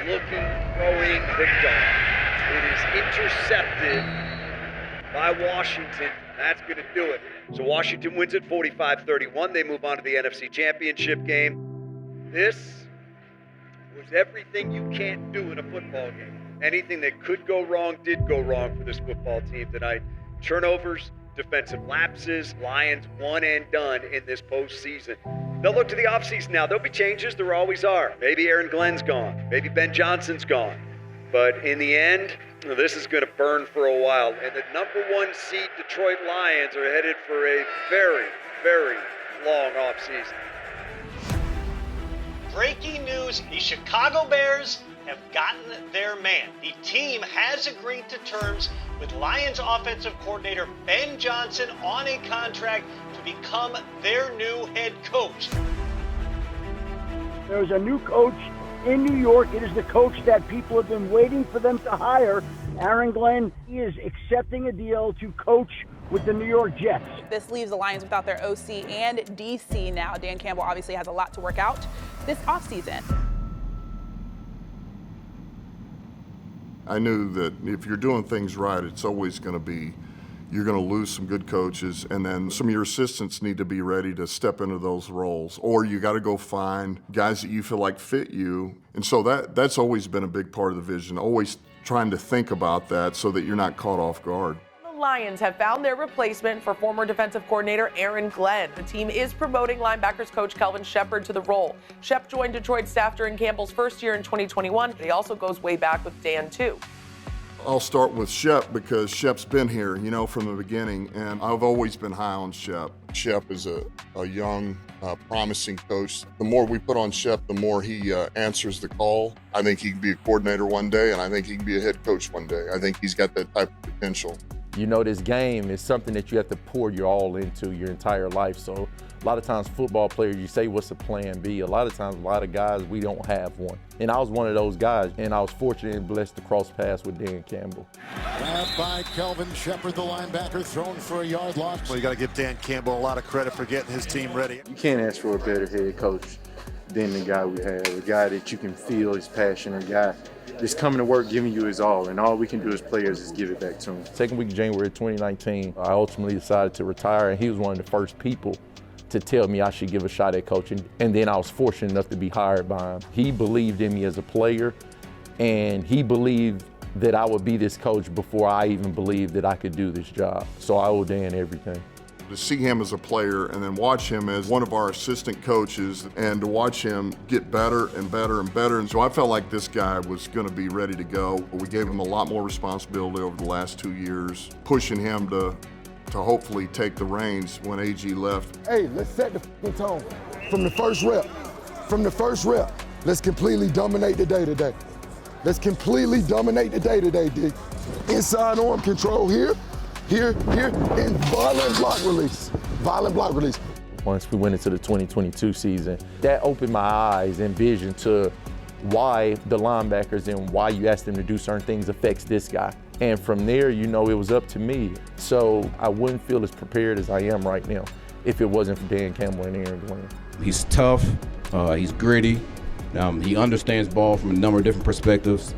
looking, throwing the dart. It is intercepted by Washington. That's going to do it. So Washington wins it 45-31. They move on to the NFC Championship game. This was everything you can't do in a football game. Anything that could go wrong did go wrong for this football team tonight. Turnovers, defensive lapses, Lions one and done in this postseason. They'll look to the offseason now. There'll be changes. There always are. Maybe Aaron Glenn's gone. Maybe Ben Johnson's gone. But in the end, this is going to burn for a while. And the number 1 seed Detroit Lions are headed for a very, very long offseason. Breaking news, the Chicago Bears have gotten their man. The team has agreed to terms with Lions offensive coordinator Ben Johnson on a contract to become their new head coach. There's a new coach in New York. It is the coach that people have been waiting for them to hire. Aaron Glenn, he is accepting a deal to coach with the New York Jets. This leaves the Lions without their OC and DC now. Dan Campbell obviously has a lot to work out this offseason. I knew that if you're doing things right, it's always going to be, you're going to lose some good coaches, and then some of your assistants need to be ready to step into those roles, or you got to go find guys that you feel like fit you. And so that's always been a big part of the vision, always trying to think about that so that you're not caught off guard. The Lions have found their replacement for former defensive coordinator Aaron Glenn. The team is promoting linebackers coach Kelvin Shepard to the role. Shep joined Detroit staff during Campbell's first year in 2021. He also goes way back with Dan, too. I'll start with Shep because Shep's been here, from the beginning, and I've always been high on Shep. Shep is a young, promising coach. The more we put on Shep, the more he answers the call. I think he can be a coordinator one day, and I think he can be a head coach one day. I think he's got that type of potential. This game is something that you have to pour your all into your entire life. So a lot of times football players, you say, what's the plan B? A lot of times, a lot of guys, we don't have one. And I was one of those guys, and I was fortunate and blessed to cross paths with Dan Campbell. Grabbed by Kelvin Shepard, the linebacker, thrown for a yard loss. Well, you got to give Dan Campbell a lot of credit for getting his team ready. You can't ask for a better head coach than the guy we have, a guy that you can feel his passion, a guy that's coming to work giving you his all, and all we can do as players is give it back to him. Second week of January 2019, I ultimately decided to retire, and he was one of the first people to tell me I should give a shot at coaching, and then I was fortunate enough to be hired by him. He believed in me as a player, and he believed that I would be this coach before I even believed that I could do this job. So I owe Dan everything. To see him as a player and then watch him as one of our assistant coaches and to watch him get better and better and better. And so I felt like this guy was going to be ready to go. We gave him a lot more responsibility over the last 2 years, pushing him to hopefully take the reins when AG left. Hey, let's set the tone from the first rep. From the first rep, let's completely dominate the day today. Let's completely dominate the day today, D. Inside arm control here, and violent block release. Violent block release. Once we went into the 2022 season, that opened my eyes and vision to why the linebackers and why you ask them to do certain things affects this guy. And from there, it was up to me. So I wouldn't feel as prepared as I am right now if it wasn't for Dan Campbell and Aaron Glenn. He's tough, he's gritty, he understands ball from a number of different perspectives.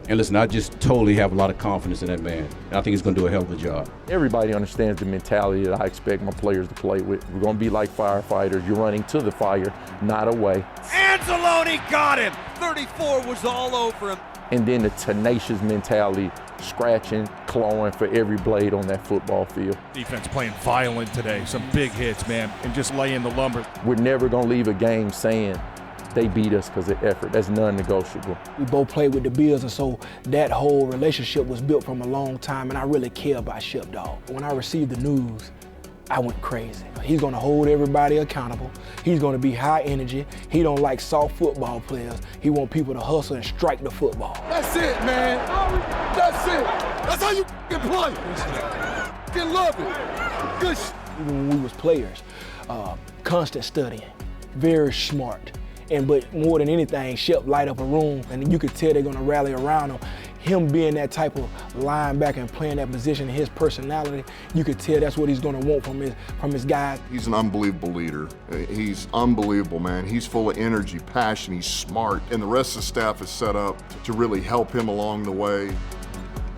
And listen, I just totally have a lot of confidence in that man. And I think he's going to do a hell of a job. Everybody understands the mentality that I expect my players to play with. We're going to be like firefighters. You're running to the fire, not away. Anzalone got him. 34 was all over him. And then the tenacious mentality, scratching, clawing for every blade on that football field. Defense playing violent today. Some big hits, man, and just laying the lumber. We're never going to leave a game saying they beat us because of effort. That's non-negotiable. We both played with the Bills, and so that whole relationship was built from a long time, and I really care about Shep, dog. When I received the news, I went crazy. He's gonna hold everybody accountable. He's gonna be high energy. He don't like soft football players. He want people to hustle and strike the football. That's it, man. That's it. That's how you can play. Can love it. Good. Even when we was players, constant studying, very smart. But more than anything, Shep light up a room, and you could tell they're gonna rally around him. Him being that type of linebacker and playing that position, his personality, you could tell that's what he's gonna want from his guys. He's an unbelievable leader. He's unbelievable, man. He's full of energy, passion, he's smart, and the rest of the staff is set up to really help him along the way.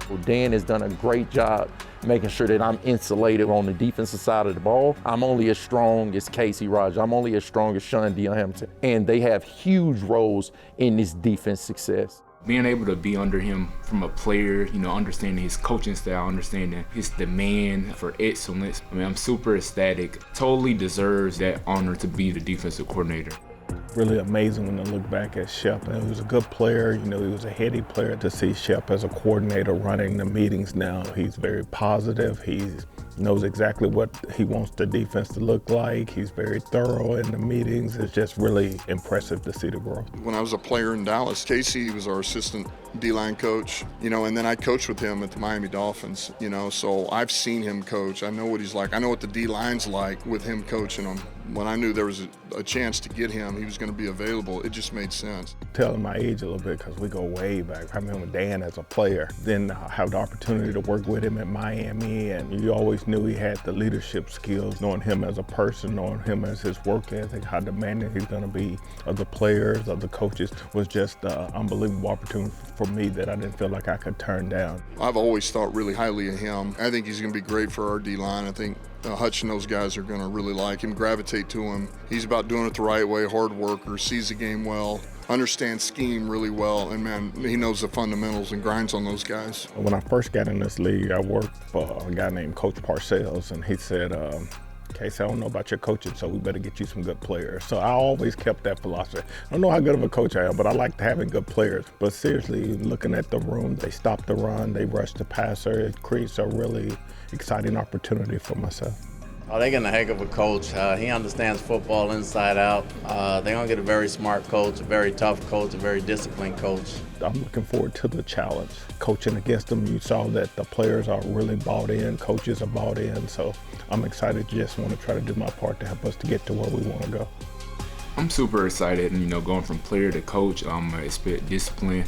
Well, Dan has done a great job making sure that I'm insulated on the defensive side of the ball. I'm only as strong as Casey Rogers. I'm only as strong as Sean Dion Hamilton. And they have huge roles in this defense success. Being able to be under him from a player, understanding his coaching style, understanding his demand for excellence. I'm super ecstatic. Totally deserves that honor to be the defensive coordinator. Really amazing when I look back at Shep. He was a good player, he was a heady player. To see Shep as a coordinator running the meetings now, he's very positive. He knows exactly what he wants the defense to look like. He's very thorough in the meetings. It's just really impressive to see the growth. When I was a player in Dallas, Casey was our assistant D-line coach, and then I coached with him at the Miami Dolphins, so I've seen him coach. I know what he's like. I know what the D-line's like with him coaching them. When I knew there was a chance to get him, he was going to be available, it just made sense. Telling my age a little bit because we go way back. I remember Dan as a player, then have the opportunity to work with him at Miami, and you always knew he had the leadership skills, knowing him as a person, knowing him as his work ethic, how demanding he's going to be of the players, of the coaches, was just an unbelievable opportunity for me that I didn't feel like I could turn down. I've always thought really highly of him. I think he's going to be great for our D-line. I think Hutch and those guys are going to really like him, gravitate to him. He's about doing it the right way, hard worker, sees the game well, understands scheme really well, and man, he knows the fundamentals and grinds on those guys. When I first got in this league, I worked for a guy named Coach Parcells, and he said, Casey, I don't know about your coaching, so we better get you some good players. So I always kept that philosophy. I don't know how good of a coach I am, but I like having good players. But seriously, looking at the room, they stop the run, they rush the passer. It creates a really exciting opportunity for myself. Oh, they're getting a heck of a coach. He understands football inside out. They're going to get a very smart coach, a very tough coach, a very disciplined coach. I'm looking forward to the challenge. Coaching against them, you saw that the players are really bought in, coaches are bought in, so I'm excited. Just want to try to do my part to help us to get to where we want to go. I'm super excited, going from player to coach. I expect discipline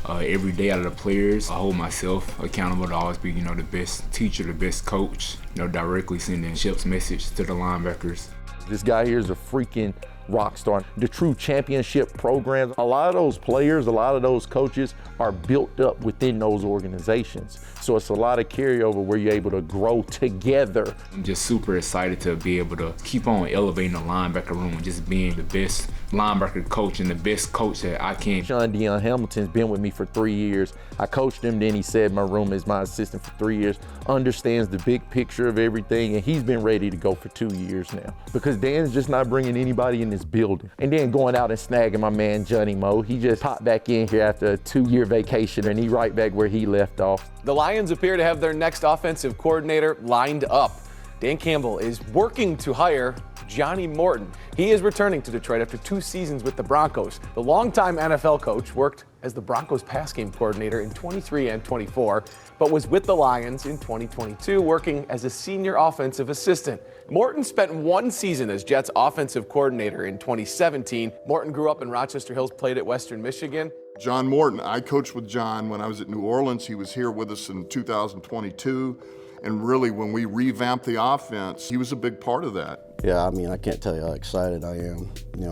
every day out of the players. I hold myself accountable to always be, the best teacher, the best coach, directly sending Shep's message to the linebackers. This guy here is a freaking rock star. The true championship programs, a lot of those players, a lot of those coaches are built up within those organizations. So it's a lot of carryover where you're able to grow together. I'm just super excited to be able to keep on elevating the linebacker room and just being the best linebacker coach and the best coach that I can. Sean Dion Hamilton's been with me for 3 years. I coached him, then he said my room is my assistant for 3 years, understands the big picture of everything, and he's been ready to go for 2 years now. Because Dan's just not bringing anybody in this building. And then going out and snagging my man Johnny Moe. He just popped back in here after a 2-year vacation, and he right back where he left off. The Lions appear to have their next offensive coordinator lined up. Dan Campbell is working to hire Johnny Morton. He is returning to Detroit after 2 seasons with the Broncos. The longtime NFL coach worked as the Broncos pass game coordinator in 23 and 24, but was with the Lions in 2022 working as a senior offensive assistant. Morton spent 1 season as Jets offensive coordinator in 2017. Morton grew up in Rochester Hills, played at Western Michigan. John Morton, I coached with John when I was at New Orleans. He was here with us in 2022. And really, when we revamped the offense, he was a big part of that. Yeah, I can't tell you how excited I am,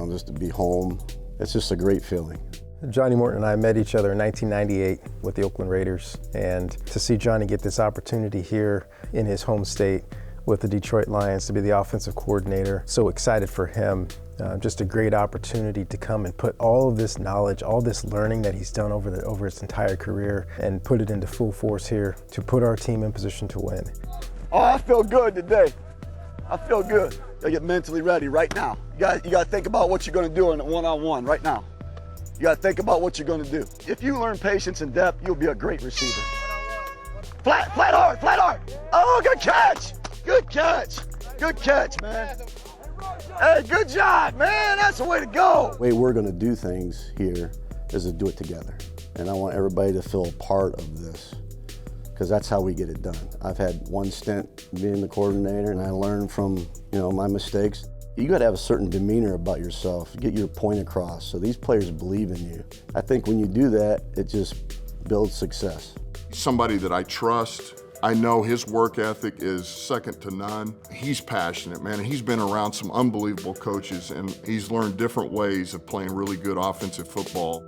just to be home. It's just a great feeling. Johnny Morton and I met each other in 1998 with the Oakland Raiders. And to see Johnny get this opportunity here in his home state with the Detroit Lions to be the offensive coordinator, so excited for him. Just a great opportunity to come and put all of this knowledge, all this learning that he's done over his entire career and put it into full force here to put our team in position to win. Oh, I feel good today. I feel good. You gotta get mentally ready right now. You gotta think about what you're gonna do in a one-on-one right now. You gotta think about what you're gonna do. If you learn patience and depth, you'll be a great receiver. Flat hard. Oh, good catch. Good catch, man. Hey, good job, man. That's the way to go. The way we're going to do things here is to do it together. And I want everybody to feel a part of this because that's how we get it done. I've had 1 stint being the coordinator and I learned from, my mistakes. You got to have a certain demeanor about yourself, get your point across, so these players believe in you. I think when you do that, it just builds success. Somebody that I trust. I know his work ethic is second to none. He's passionate, man, and he's been around some unbelievable coaches, and he's learned different ways of playing really good offensive football.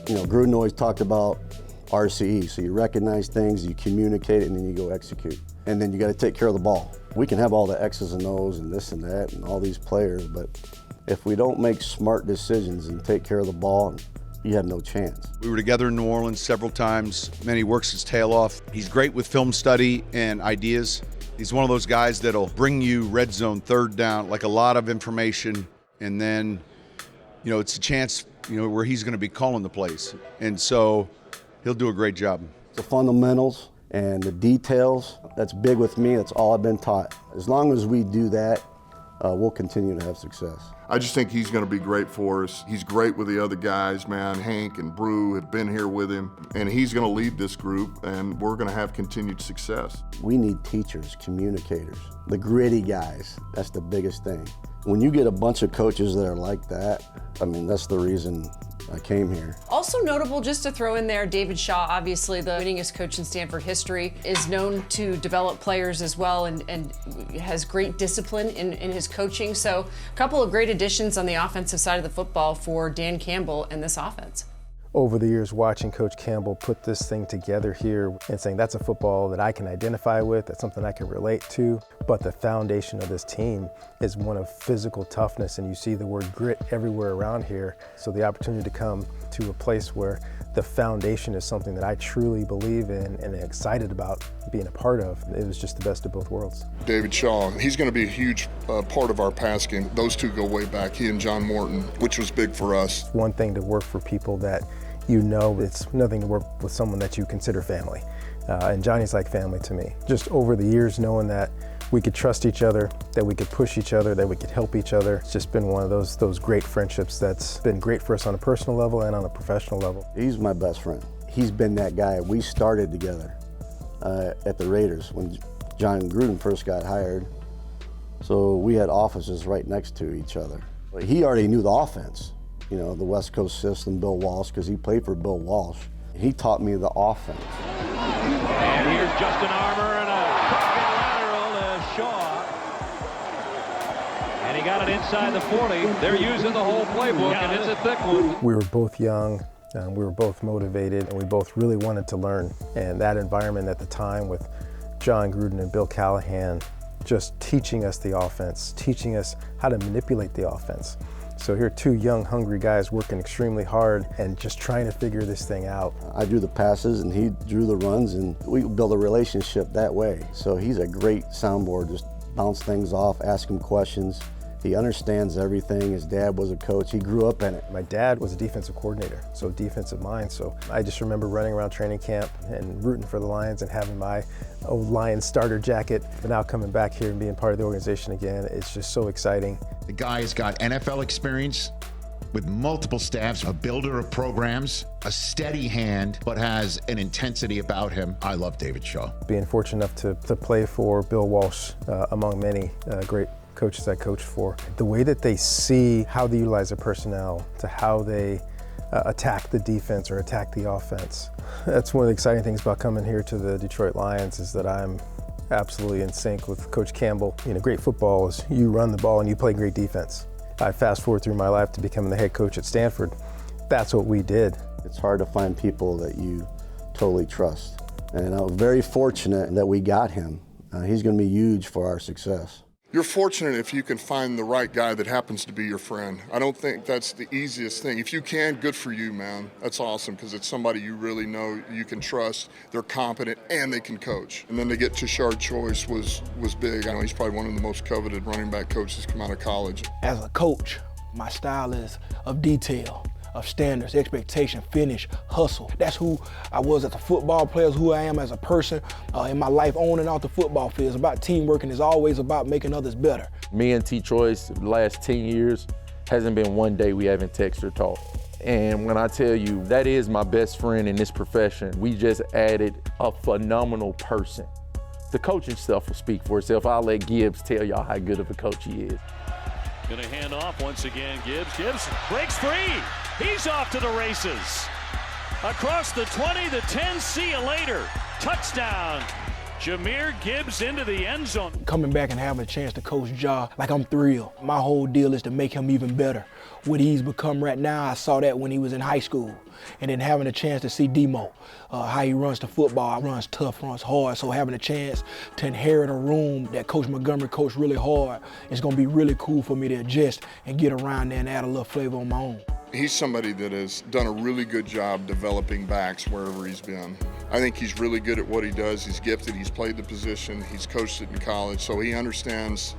You know, Gruden always talked about RCE, so you recognize things, you communicate it, and then you go execute. And then you got to take care of the ball. We can have all the X's and O's and this and that and all these players, but if we don't make smart decisions and take care of the ball, you have no chance. We were together in New Orleans several times. Man, he works his tail off. He's great with film study and ideas. He's one of those guys that'll bring you red zone, third down, like a lot of information, and then, you know, it's a chance, you know, where he's going to be calling the plays. And so he'll do a great job. The fundamentals and the details, that's big with me. That's all I've been taught. As long as we do that, we'll continue to have success. I just think he's going to be great for us. He's great with the other guys, man. Hank and Brew have been here with him, and he's going to lead this group, and we're going to have continued success. We need teachers, communicators, the gritty guys. That's the biggest thing. When you get a bunch of coaches that are like that, I mean, that's the reason I came here. Also notable, just to throw in there, David Shaw, obviously the winningest coach in Stanford history, is known to develop players as well and has great discipline in his coaching. So a couple of great additions on the offensive side of the football for Dan Campbell and this offense. Over the years, watching Coach Campbell put this thing together here and saying that's a football that I can identify with, that's something I can relate to, but the foundation of this team is one of physical toughness, and you see the word grit everywhere around here. So the opportunity to come to a place where the foundation is something that I truly believe in and excited about being a part of, it was just the best of both worlds. David Shaw, he's going to be a huge part of our pass game. Those two go way back, he and John Morton, which was big for us. One thing to work for people that you know, it's nothing to work with someone that you consider family. And Johnny's like family to me. Just over the years, knowing that we could trust each other, that we could push each other, that we could help each other. It's just been one of those great friendships that's been great for us on a personal level and on a professional level. He's my best friend. He's been that guy. We started together at the Raiders when John Gruden first got hired. So we had offices right next to each other. But he already knew the offense. You know, the West Coast system, Bill Walsh, because he played for Bill Walsh. He taught me the offense. And here's Justin Armour and a lateral to Shaw. And he got it inside the 40. They're using the whole playbook, and it's a thick one. We were both young, we were both motivated, and we both really wanted to learn. And that environment at the time with John Gruden and Bill Callahan just teaching us the offense, teaching us how to manipulate the offense. So here are two young, hungry guys working extremely hard and just trying to figure this thing out. I drew the passes and he drew the runs, and we built a relationship that way. So he's a great soundboard, just bounce things off, ask him questions. He understands everything. His dad was a coach. He grew up in it. My dad was a defensive coordinator, so defensive mind. So I just remember running around training camp and rooting for the Lions and having my old Lions starter jacket. But now coming back here and being part of the organization again, it's just so exciting. The guy's got NFL experience with multiple staffs, a builder of programs, a steady hand, but has an intensity about him. I love David Shaw. Being fortunate enough to play for Bill Walsh, among many great coaches I coached for, the way that they see how they utilize their personnel to how they attack the defense or attack the offense. That's one of the exciting things about coming here to the Detroit Lions, is that I'm absolutely in sync with Coach Campbell. You know, great football is you run the ball and you play great defense. I fast forward through my life to becoming the head coach at Stanford. That's what we did. It's hard to find people that you totally trust. And I was very fortunate that we got him. He's going to be huge for our success. You're fortunate if you can find the right guy that happens to be your friend. I don't think that's the easiest thing. If you can, good for you, man. That's awesome, because it's somebody you really know, you can trust, they're competent, and they can coach. And then to get Tashard Choice was big. I know he's probably one of the most coveted running back coaches come out of college. As a coach, my style is of detail, of standards, expectation, finish, hustle. That's who I was as a football player, who I am as a person in my life on and off the football field. It's about teamwork, and it's always about making others better. Me and T-Choice, the last 10 years, hasn't been one day we haven't texted or talked. And when I tell you, that is my best friend in this profession. We just added a phenomenal person. The coaching stuff will speak for itself. I'll let Gibbs tell y'all how good of a coach he is. Going to hand off once again. Gibbs breaks free. He's off to the races. Across the 20, the 10, see you later. Touchdown. Jahmyr Gibbs into the end zone. Coming back and having a chance to coach Ja, like I'm thrilled. My whole deal is to make him even better. What he's become right now, I saw that when he was in high school. And then having a chance to see Demo, how he runs the football, runs tough, runs hard. So having a chance to inherit a room that Coach Montgomery coached really hard, it's gonna be really cool for me to adjust and get around there and add a little flavor on my own. He's somebody that has done a really good job developing backs wherever he's been. I think he's really good at what he does. He's gifted, he's played the position, he's coached it in college, so he understands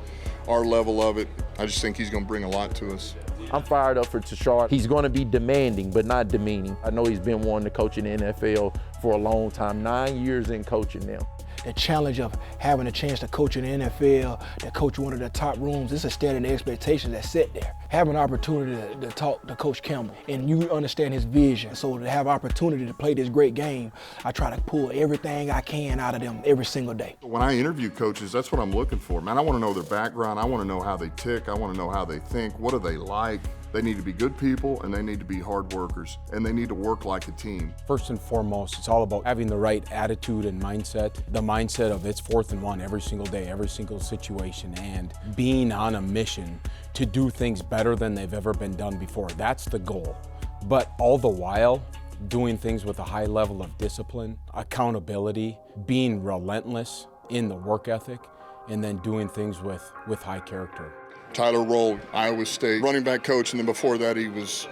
our level of it. I just think he's gonna bring a lot to us. I'm fired up for Tashard. He's going to be demanding, but not demeaning. I know he's been wanting to coach in the NFL for a long time, 9 years in coaching now. The challenge of having a chance to coach in the NFL, to coach one of the top rooms, it's a standard expectation that's set there. Having an opportunity to talk to Coach Campbell and you understand his vision. So to have opportunity to play this great game, I try to pull everything I can out of them every single day. When I interview coaches, that's what I'm looking for. Man, I want to know their background. I want to know how they tick. I want to know how they think. What do they like? They need to be good people, and they need to be hard workers, and they need to work like a team. First and foremost, it's all about having the right attitude and mindset. The mindset of it's 4th and 1 every single day, every single situation, and being on a mission to do things better than they've ever been done before. That's the goal. But all the while, doing things with a high level of discipline, accountability, being relentless in the work ethic, and then doing things with high character. Tyler Roll, Iowa State running back coach, and then before that he was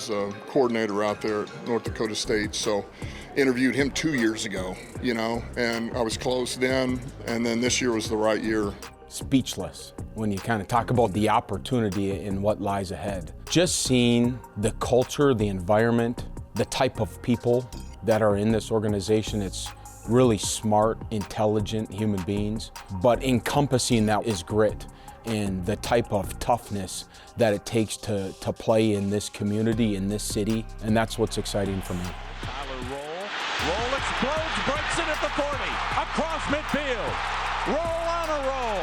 a coordinator out there at North Dakota State. So interviewed him 2 years ago, and I was close then, and then this year was the right year. Speechless when you kind of talk about the opportunity and what lies ahead. Just seeing the culture, the environment, the type of people that are in this organization, it's really smart, intelligent human beings, but encompassing that is grit and the type of toughness that it takes to play in this community, in this city, and that's what's exciting for me. Tyler Roll explodes, breaks it at the 40, across midfield. Roll on a roll.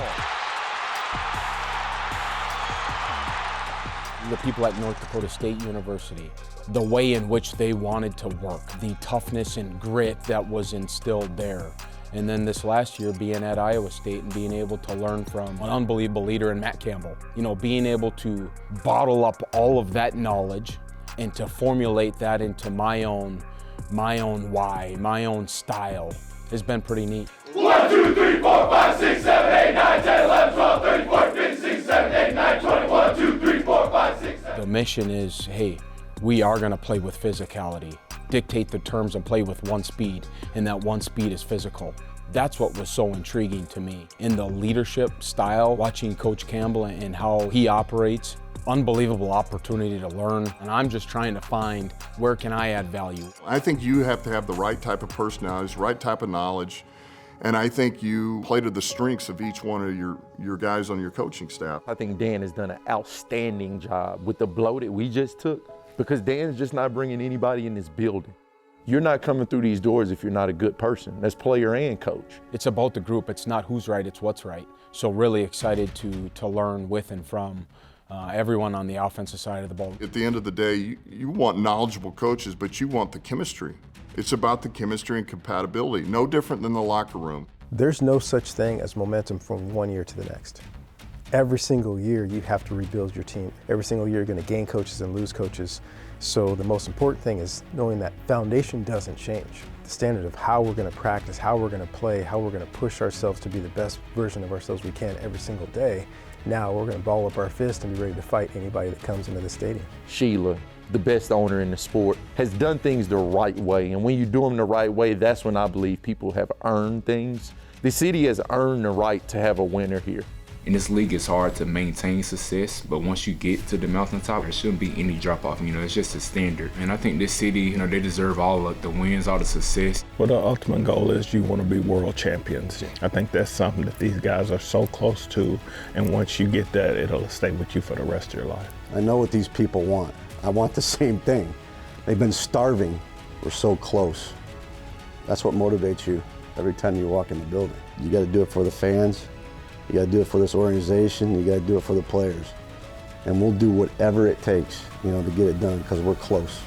The people at North Dakota State University, the way in which they wanted to work, the toughness and grit that was instilled there. And then this last year being at Iowa State and being able to learn from an unbelievable leader in Matt Campbell. Being able to bottle up all of that knowledge and to formulate that into my own why, my own style has been pretty neat. 1, 2, 3, 4, 5, 6, 7, 8, 9, 10, 11, 12, 13, 14, 15, 16, 17, 18, 19, 20, 1, 2, 3, 4, 5, 6, 7. The mission is, hey, we are gonna play with physicality, dictate the terms and play with one speed, and that one speed is physical. That's what was so intriguing to me. In the leadership style, watching Coach Campbell and how he operates, unbelievable opportunity to learn, and I'm just trying to find where can I add value. I think you have to have the right type of personalities, right type of knowledge, and I think you play to the strengths of each one of your guys on your coaching staff. I think Dan has done an outstanding job with the blow that we just took, because Dan's just not bringing anybody in this building. You're not coming through these doors if you're not a good person. That's player and coach. It's about the group. It's not who's right, it's what's right. So really excited to learn with and from everyone on the offensive side of the ball. At the end of the day, you want knowledgeable coaches, but you want the chemistry. It's about the chemistry and compatibility, no different than the locker room. There's no such thing as momentum from one year to the next. Every single year you have to rebuild your team. Every single year you're going to gain coaches and lose coaches. So the most important thing is knowing that foundation doesn't change. The standard of how we're going to practice, how we're going to play, how we're going to push ourselves to be the best version of ourselves we can every single day. Now we're going to ball up our fist and be ready to fight anybody that comes into the stadium. Sheila, the best owner in the sport, has done things the right way. And when you do them the right way, that's when I believe people have earned things. The city has earned the right to have a winner here. In this league, it's hard to maintain success, but once you get to the mountaintop, there shouldn't be any drop-off. It's just a standard. And I think this city, they deserve all of the wins, all the success. Well, the ultimate goal is you want to be world champions. I think that's something that these guys are so close to, and once you get that, it'll stay with you for the rest of your life. I know what these people want. I want the same thing. They've been starving. We're so close. That's what motivates you every time you walk in the building. You got to do it for the fans. You got to do it for this organization. You got to do it for the players. and we'll do whatever it takes, to get it done because we're close.